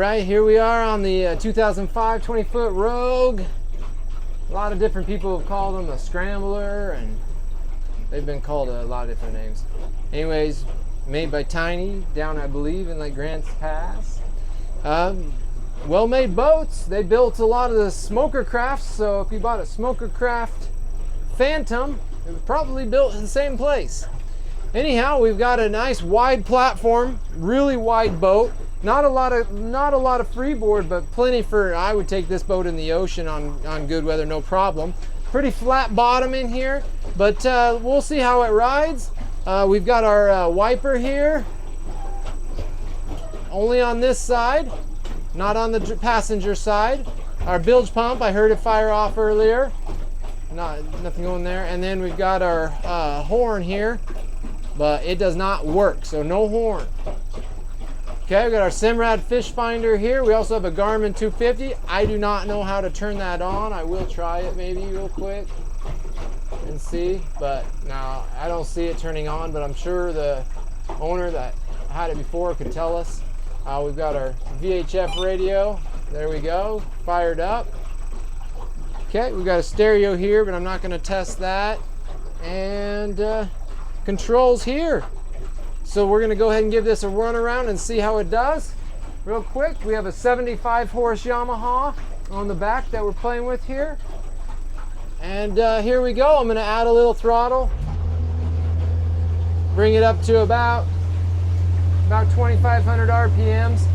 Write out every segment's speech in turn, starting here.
right, here we are on the 2005 20-foot Rogue. A lot of different people have called them a scrambler, and they've been called a lot of different names. Anyways, made by Tiny down, I believe, in like Grants Pass. Well-made boats. They built a lot of the smoker crafts, so if you bought a smoker craft Phantom, it was probably built in the same place. Anyhow, we've got a nice wide platform, really wide boat. Not a lot of freeboard, but plenty for, I would take this boat in the ocean on good weather, no problem. Pretty flat bottom in here, but we'll see how it rides. We've got our wiper here, only on this side, not on the passenger side. Our bilge pump, I heard it fire off earlier. Nothing going there. And then we've got our horn here, but it does not work, so no horn. Okay, we've got our Simrad fish finder here. We also have a Garmin 250. I do not know how to turn that on. I will try it maybe real quick and see, but no, I don't see it turning on, but I'm sure the owner that had it before could tell us. We've got our VHF radio. There we go, fired up. Okay, we've got a stereo here, but I'm not going to test that. And controls here. So we're going to go ahead and give this a run around and see how it does. Real quick, we have a 75 horse Yamaha on the back that we're playing with here. And here we go. I'm going to add a little throttle. Bring it up to about 2,500 RPMs.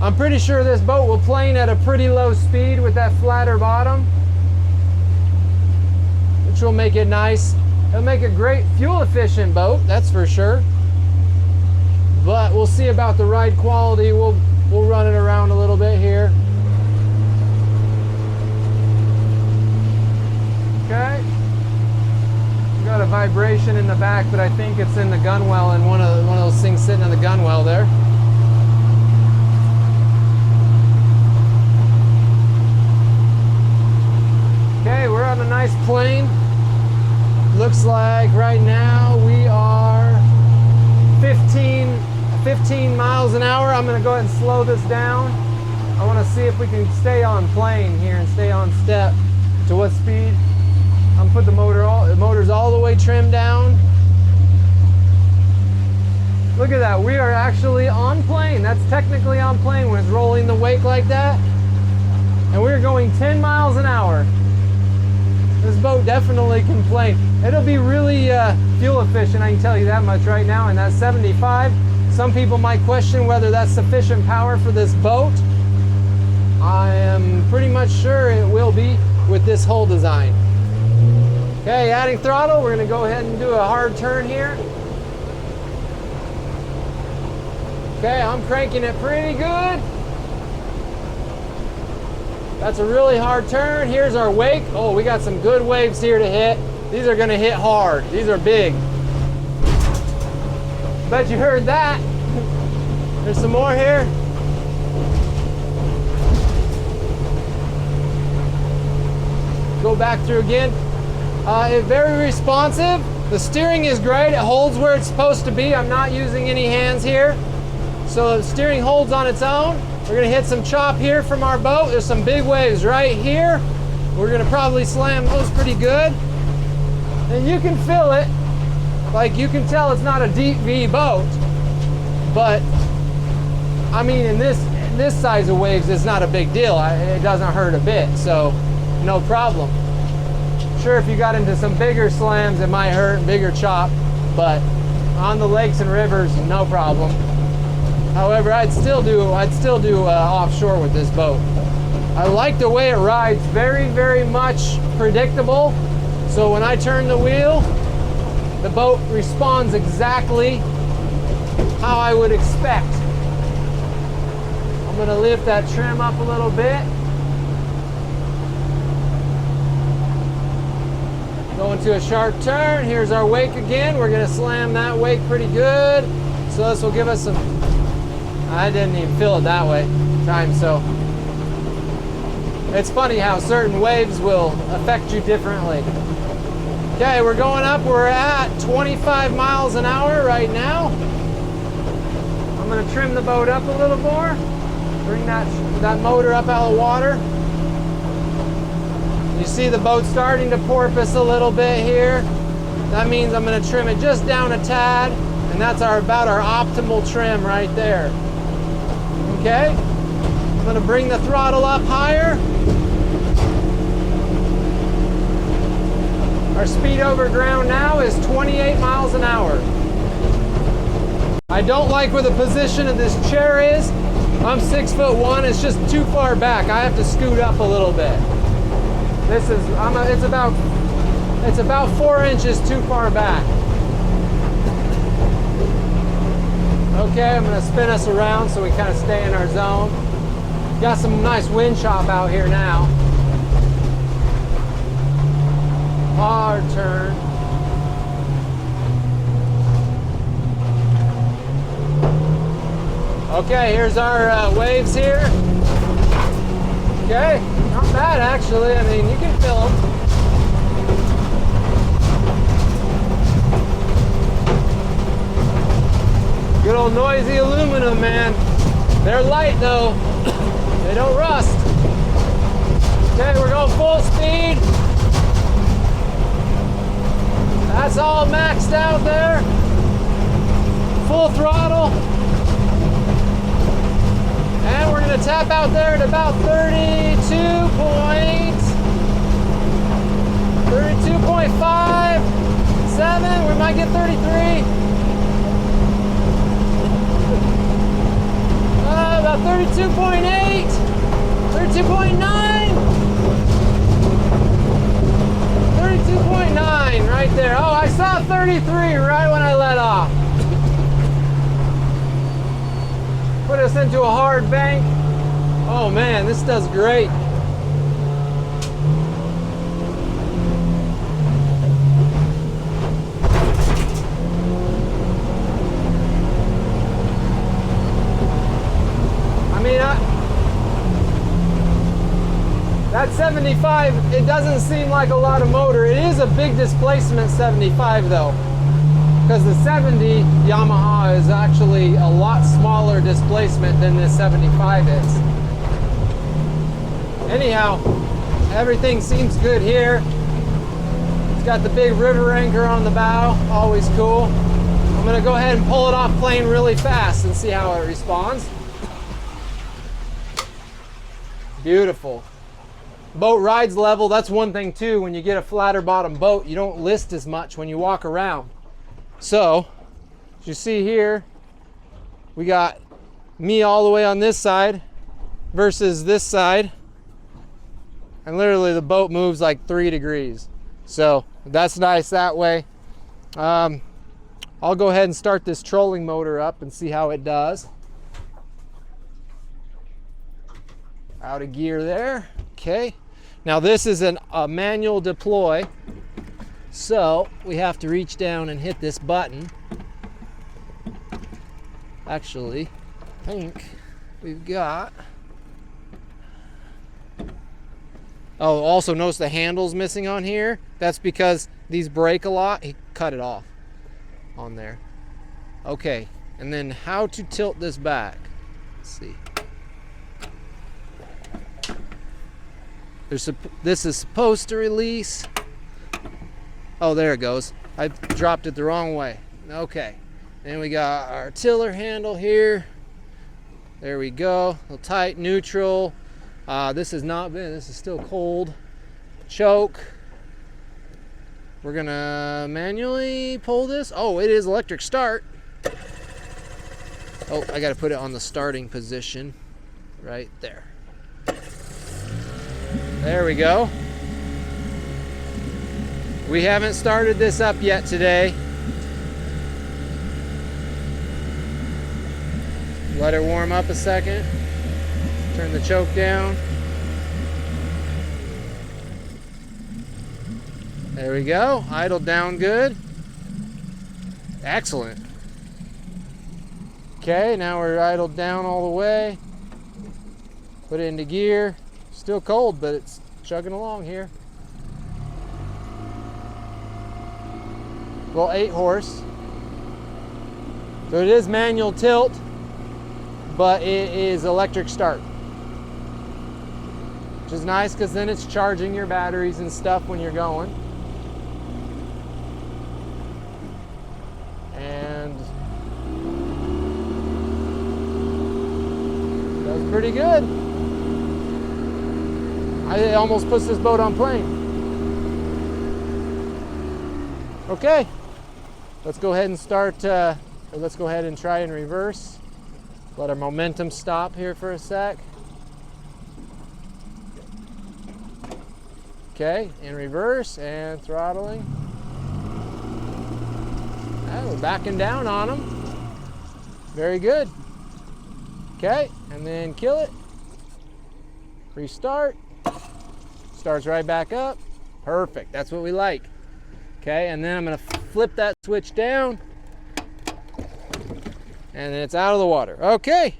I'm pretty sure this boat will plane at a pretty low speed with that flatter bottom, which will make it nice. It'll make a great fuel efficient boat, that's for sure. But we'll see about the ride quality. We'll run it around a little bit here. Okay. We've got a vibration in the back, but I think it's in the gunwale and one of those things sitting on the gunwale there. Okay, we're on a nice plane. Looks like right now we are 15 miles an hour. I'm going to go ahead and slow this down. I want to see if we can stay on plane here and stay on step. To what speed? I'm going to put the motor's all the way trimmed down. Look at that. We are actually on plane. That's technically on plane when it's rolling the wake like that. And we're going 10 miles an hour. This boat definitely can plane. It'll be really fuel efficient, I can tell you that much right now. And that 75, some people might question whether that's sufficient power for this boat. I am pretty much sure it will be with this hull design. Okay, adding throttle. We're going to go ahead and do a hard turn here. Okay, I'm cranking it pretty good. That's a really hard turn. Here's our wake. Oh, we got some good waves here to hit. These are gonna hit hard. These are big. Bet you heard that. There's some more here. Go back through again. It's very responsive. The steering is great. It holds where it's supposed to be. I'm not using any hands here. So the steering holds on its own. We're gonna hit some chop here from our boat. There's some big waves right here. We're gonna probably slam those pretty good. And you can feel it. Like, you can tell it's not a deep V boat, but I mean, in this size of waves, it's not a big deal. It doesn't hurt a bit, so no problem. Sure, if you got into some bigger slams, it might hurt, bigger chop, but on the lakes and rivers, no problem. However, I'd still do offshore with this boat. I like the way it rides, very, very much predictable. So when I turn the wheel, the boat responds exactly how I would expect. I'm gonna lift that trim up a little bit. Going to a sharp turn. Here's our wake again. We're gonna slam that wake pretty good. So this will give us some, I didn't even feel it that way time, so. It's funny how certain waves will affect you differently. Okay, we're going up. We're at 25 miles an hour right now. I'm gonna trim the boat up a little more. Bring that motor up out of the water. You see the boat starting to porpoise a little bit here. That means I'm going to trim it just down a tad, and that's about our optimal trim right there. Okay? I'm going to bring the throttle up higher. Our speed over ground now is 28 miles an hour. I don't like where the position of this chair is. I'm 6'1", it's just too far back. I have to scoot up a little bit. It's about 4 inches too far back. Okay, I'm gonna spin us around so we kind of stay in our zone. Got some nice wind chop out here now. Hard turn. Okay, here's our waves here. Okay, not bad actually. I mean, you can feel them. Good old noisy aluminum, man. They're light though. They don't rust. Okay, we're going full speed. That's all maxed out there. Full throttle. And we're going to tap out there at about 32.57. We might get 33. About 32.8. 32.9. 32.9 right there. Oh, I saw 33 right when I let off. Put us into a hard bank. Oh man, this does great. I mean, that 75, it doesn't seem like a lot of motor. It is a big displacement 75 though. Because the 70 Yamaha is actually a lot smaller displacement than this 75 is. Anyhow, everything seems good here. It's got the big river anchor on the bow, always cool. I'm gonna go ahead and pull it off plane really fast and see how it responds. Beautiful. Boat rides level, that's one thing too. When you get a flatter bottom boat, you don't list as much when you walk around. So, as you see here, we got me all the way on this side versus this side. And literally the boat moves like 3 degrees. So, that's nice that way. I'll go ahead and start this trolling motor up and see how it does. Out of gear there. Okay. Now this is a manual deploy. So we have to reach down and hit this button. Actually, I think we've got... Oh, also notice the handle's missing on here. That's because these break a lot. He cut it off on there. Okay, and then how to tilt this back. Let's see. This is supposed to release. Oh, there it goes. I dropped it the wrong way. Okay. And we got our tiller handle here. There we go. A little tight, neutral. This has not been, this is still cold. Choke. We're gonna manually pull this. Oh, it is electric start. Oh, I gotta put it on the starting position. Right there. There we go. We haven't started this up yet today. Let it warm up a second. Turn the choke down. There we go. Idled down good. Excellent. Okay, now we're idled down all the way. Put it into gear. Still cold, but it's chugging along here. Well, 8 horse. So it is manual tilt, but it is electric start. which is nice because then it's charging your batteries and stuff when you're going. And that's pretty good. It almost puts this boat on plane. Okay, let's go ahead and start, let's go ahead and try and reverse. Let our momentum stop here for a sec. Okay, in reverse and throttling. We're backing down on them. Very good. Okay, and then kill it. Restart. Starts right back up. Perfect, that's what we like. Okay, and then I'm gonna flip that switch down. And then it's out of the water. Okay,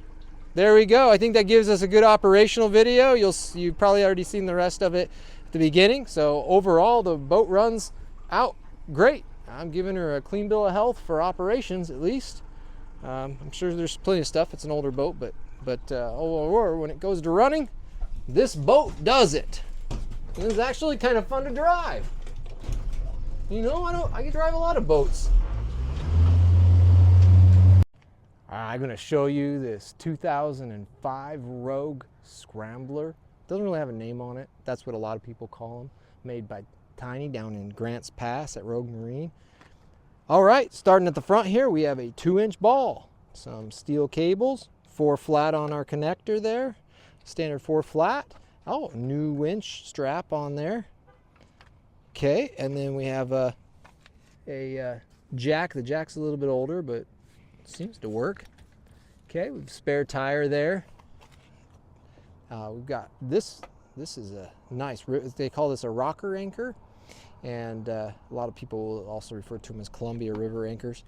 there we go. I think that gives us a good operational video. You've probably already seen the rest of it at the beginning. So overall, the boat runs out great. I'm giving her a clean bill of health for operations, at least. I'm sure there's plenty of stuff. It's an older boat, but when it goes to running, this boat does it. And it's actually kind of fun to drive. You know, I can drive a lot of boats. I'm going to show you this 2005 Rogue Scrambler. Doesn't really have a name on it. That's what a lot of people call them. Made by Tiny down in Grants Pass at Rogue Marine. All right, starting at the front here, we have a 2-inch ball, some steel cables, 4 flat on our connector there, standard 4 flat. Oh, new winch strap on there. Okay, and then we have a jack. The jack's a little bit older, but seems to work. Okay, we've a spare tire there. We've got this. This is a nice, they call this a rocker anchor. And a lot of people will also refer to them as Columbia River anchors.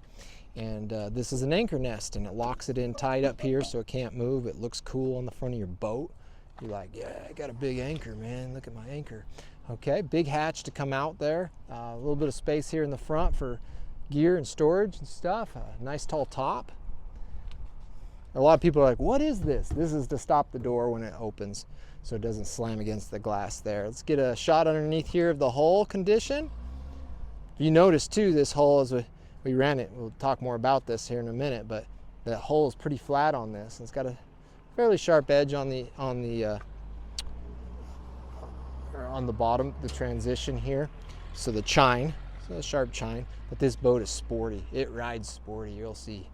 And this is an anchor nest, and it locks it in tight up here so it can't move. It looks cool on the front of your boat. You're like, yeah, I got a big anchor, man. Look at my anchor. Okay, big hatch to come out there. A little bit of space here in the front for gear and storage and stuff. A nice tall top. A lot of people are like, what is this? This is to stop the door when it opens so it doesn't slam against the glass there. Let's get a shot underneath here of the hull condition. You notice too, this hull, as we ran it, we'll talk more about this here in a minute, but the hull is pretty flat on this. It's got a fairly sharp edge on the bottom, the transition here. So the chine, so a sharp chine, but this boat is sporty. It rides sporty, you'll see.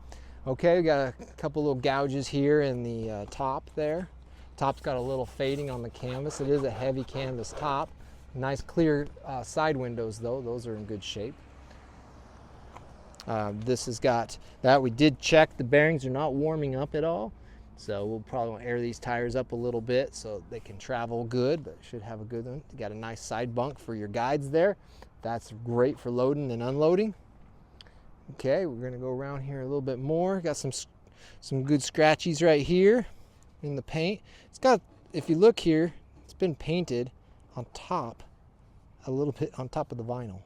Okay, we got a couple little gouges here in the top there. Top's got a little fading on the canvas. It is a heavy canvas top. Nice clear side windows though, those are in good shape. This has got that, we did check, the bearings are not warming up at all. So we'll probably want to air these tires up a little bit so they can travel good, but should have a good one. You got a nice side bunk for your guides there. That's great for loading and unloading. Okay, we're gonna go around here a little bit more. Got some good scratchies right here in the paint. It's got, if you look here, it's been painted on top, a little bit on top of the vinyl.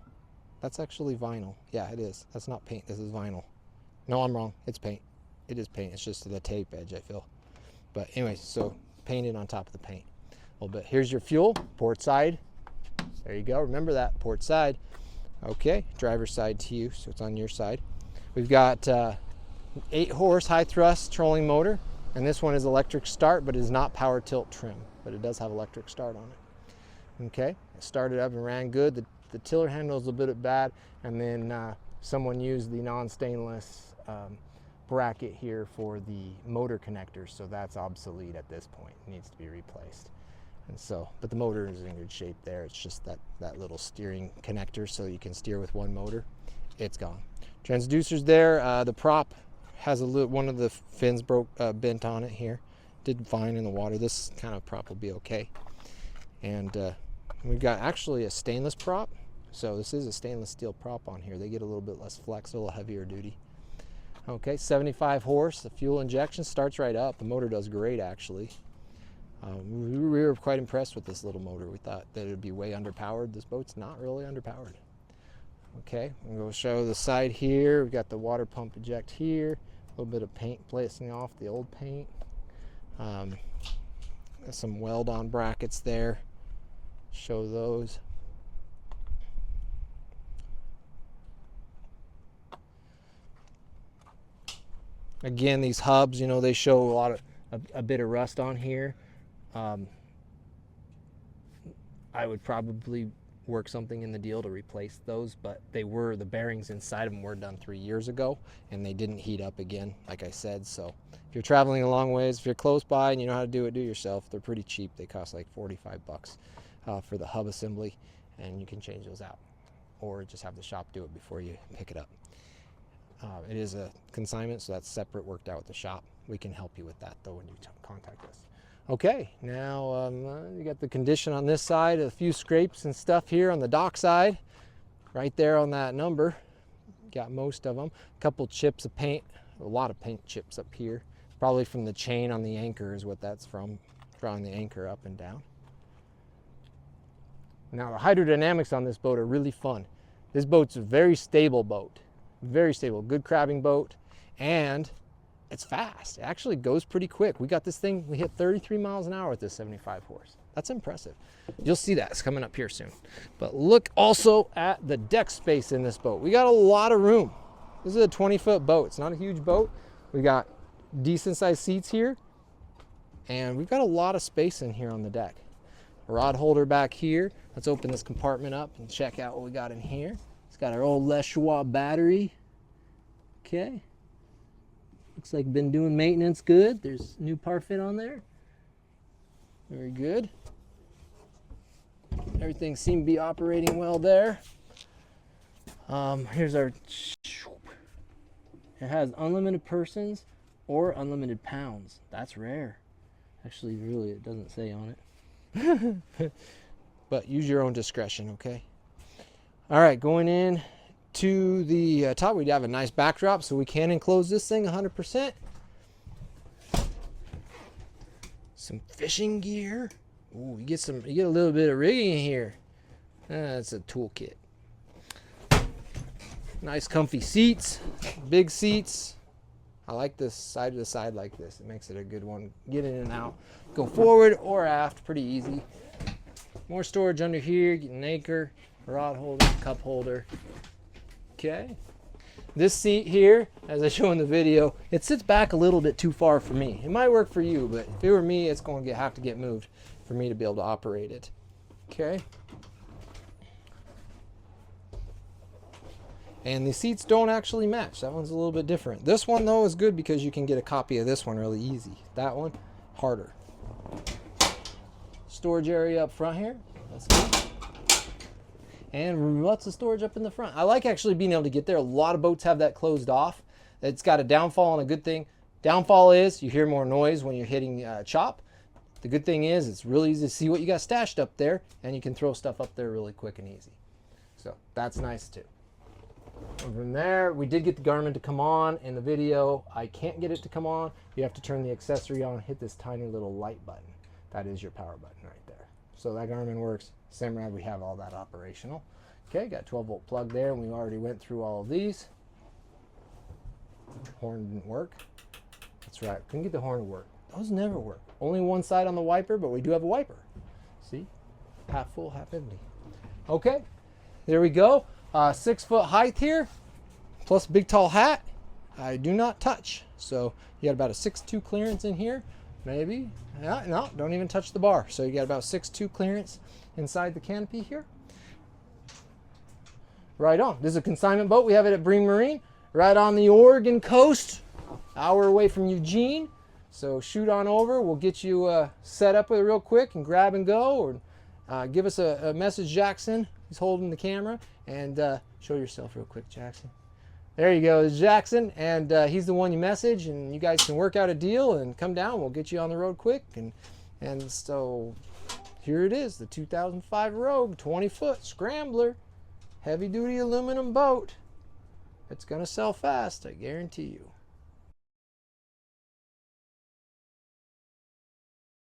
That's actually vinyl. Yeah, it is. That's not paint, this is vinyl. No, I'm wrong, it's paint. It is paint, it's just the tape edge, I feel. But anyway, so painted on top of the paint a little bit. Here's your fuel, port side. There you go, remember that, port side. Okay, driver's side to you, so it's on your side. We've got 8-horse high thrust trolling motor, and this one is electric start, but it is not power tilt trim, but it does have electric start on it. Okay, it started up and ran good. The tiller handle is a bit bad, and then someone used the non-stainless bracket here for the motor connector, so that's obsolete at this point. It needs to be replaced. And so, but the motor is in good shape there. It's just that little steering connector so you can steer with one motor. It's gone. Transducers there. The prop has one of the fins bent on it here. Did fine in the water. This kind of prop will be okay. And we've got actually a stainless prop. So this is a stainless steel prop on here. They get a little bit less flex, a little heavier duty. Okay, 75 horse. The fuel injection starts right up. The motor does great actually. We were quite impressed with this little motor. We thought that it would be way underpowered. This boat's not really underpowered. Okay, I'm going to show the side here. We've got the water pump eject here. A little bit of paint placing off the old paint. Got some weld-on brackets there. Show those. Again, these hubs, you know, they show a bit of rust on here. I would probably work something in the deal to replace those, but the bearings inside of them were done 3 years ago, and they didn't heat up again, like I said. So if you're traveling a long ways, if you're close by and you know how to do it, do it yourself. They're pretty cheap. They cost like 45 bucks for the hub assembly, and you can change those out, or just have the shop do it before you pick it up. It is a consignment, so that's separate, worked out with the shop. We can help you with that though when you contact us. Okay, now you got the condition on this side, a few scrapes and stuff here on the dock side, right there on that number. Got most of them. A couple chips of paint, a lot of paint chips up here. Probably from the chain on the anchor is what that's from, drawing the anchor up and down. Now the hydrodynamics on this boat are really fun. This boat's a very stable boat. Very stable, good crabbing boat, and it's fast. It actually goes pretty quick. We got this thing, we hit 33 miles an hour with this 75 horse. That's impressive. You'll see that, it's coming up here soon. But look also at the deck space in this boat. We got a lot of room. This is a 20-foot boat. It's not a huge boat. We got decent sized seats here, and we've got a lot of space in here on the deck. A rod holder back here. Let's open this compartment up and check out what we got in here. It's got our old Leschwa battery. Okay. Looks like been doing maintenance good. There's new parfit on there. Very good. Everything seemed to be operating well there. Here's our... It has unlimited persons or unlimited pounds. That's rare. Actually, really, it doesn't say on it. But use your own discretion, okay? All right, going in to the top, we have a nice backdrop, so we can enclose this thing 100%. Some fishing gear. Ooh, you get a little bit of rigging in here. That's a toolkit. Nice comfy seats, big seats. I like this side to side like this. It makes it a good one. Get in and out. Go forward or aft, pretty easy. More storage under here, get an anchor, rod holder, cup holder. Okay. This seat here, as I show in the video, it sits back a little bit too far for me. It might work for you, but if it were me, it's going to have to get moved for me to be able to operate it. Okay. And the seats don't actually match. That one's a little bit different. This one though is good because you can get a copy of this one really easy. That one, harder. Storage area up front here. That's good. And lots of storage up in the front. I like actually being able to get there. A lot of boats have that closed off. It's got a downfall and a good thing. Downfall is you hear more noise when you're hitting chop. The good thing is it's really easy to see what you got stashed up there, and you can throw stuff up there really quick and easy. So that's nice too. And from there, we did get the Garmin to come on in the video. I can't get it to come on. You have to turn the accessory on, hit this tiny little light button. That is your power button right there. So that Garmin works. Samurai, we have all that operational. Okay, got 12-volt plug there, and we already went through all of these. Horn didn't work. That's right, couldn't get the horn to work. Those never work. Only one side on the wiper, but we do have a wiper. See? Half full, half empty. Okay, there we go. 6 foot height here, plus big tall hat. I do not touch. So you got about a 6'2" clearance in here, maybe. No, don't even touch the bar. So you got about 6'2" clearance inside the canopy here. Right on. This is a consignment boat. We have it at Bream Marine, right on the Oregon coast, hour away from Eugene. So shoot on over. We'll get you set up with it real quick and grab and go, or give us a message, Jackson. He's holding the camera, and show yourself real quick, Jackson. There you go, it's Jackson, and he's the one you message, and you guys can work out a deal and come down. We'll get you on the road quick, and so here it is, the 2005 Rogue 20-foot Scrambler, heavy-duty aluminum boat. It's gonna sell fast, I guarantee you.